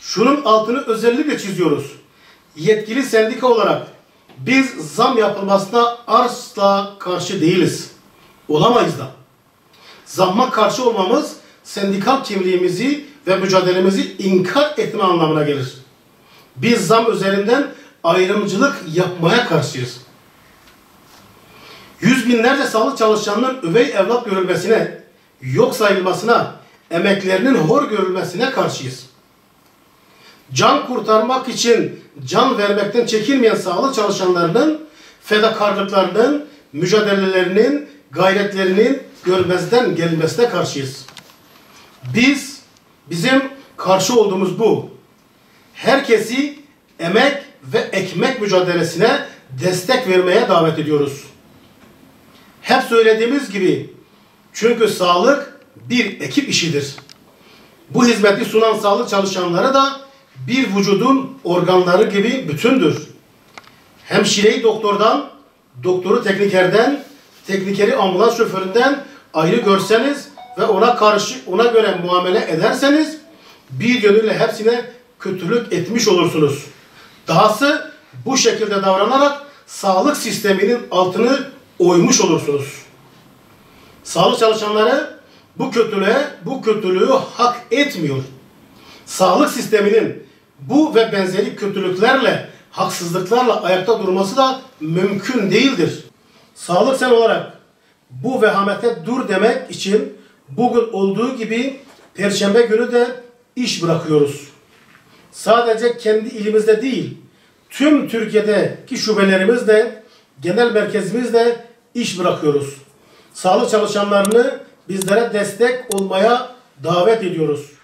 şunun altını özellikle çiziyoruz. Yetkili sendika olarak biz zam yapılmasına asla karşı değiliz. Olamayız da. Zamma karşı olmamız sendikal kimliğimizi ve mücadelemizi inkar etme anlamına gelir. Biz zam üzerinden ayrımcılık yapmaya karşıyız. Yüz binlerce sağlık çalışanının üvey evlat görülmesine, yok sayılmasına, emeklerinin hor görülmesine karşıyız. Can kurtarmak için can vermekten çekinmeyen sağlık çalışanlarının fedakarlıklarının, mücadelelerinin, gayretlerinin görmezden gelinmesine karşıyız. Bizim karşı olduğumuz bu. Herkesi emek ve ekmek mücadelesine destek vermeye davet ediyoruz. Hep söylediğimiz gibi, çünkü sağlık bir ekip işidir. Bu hizmeti sunan sağlık çalışanları da bir vücudun organları gibi bütündür. Hemşireyi doktordan, doktoru teknikerden, teknikeri ambulans şoföründen ayrı görseniz ve ona göre muamele ederseniz bir yönüyle hepsine kötülük etmiş olursunuz. Dahası bu şekilde davranarak sağlık sisteminin altını oymuş olursunuz. Sağlık çalışanları bu kötülüğü hak etmiyor. Sağlık sisteminin bu ve benzeri kötülüklerle, haksızlıklarla ayakta durması da mümkün değildir. Sağlık sen olarak bu vehamete dur demek için bugün olduğu gibi Perşembe günü de iş bırakıyoruz. Sadece kendi ilimizde değil, tüm Türkiye'deki şubelerimizde, genel merkezimizde iş bırakıyoruz. Sağlık çalışanlarını bizlere destek olmaya davet ediyoruz.